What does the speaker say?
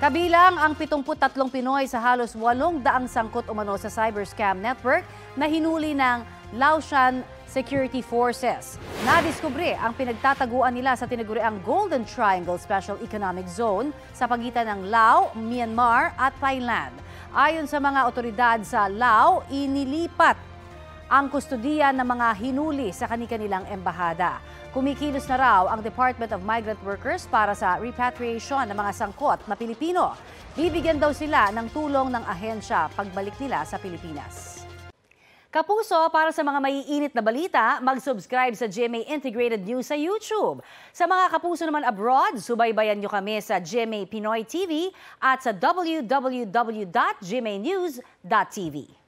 Kabilang ang 73 Pinoy sa halos 800 sangkot umano sa cyber scam network na hinuli ng Laotian Security Forces. Nadiskubre ang pinagtataguan nila sa tinaguriang Golden Triangle Special Economic Zone sa pagitan ng Lao, Myanmar at Thailand. Ayon sa mga otoridad sa Lao, inilipat ang kustudiya ng mga hinuli sa kani-kanilang embahada. Kumikilos na raw ang Department of Migrant Workers para sa repatriation ng mga sangkot na Pilipino. Bibigyan daw sila ng tulong ng ahensya pagbalik nila sa Pilipinas. Kapuso, para sa mga maiinit na balita, mag-subscribe sa GMA Integrated News sa YouTube. Sa mga kapuso naman abroad, subaybayan nyo kami sa GMA Pinoy TV at sa www.gmanews.tv.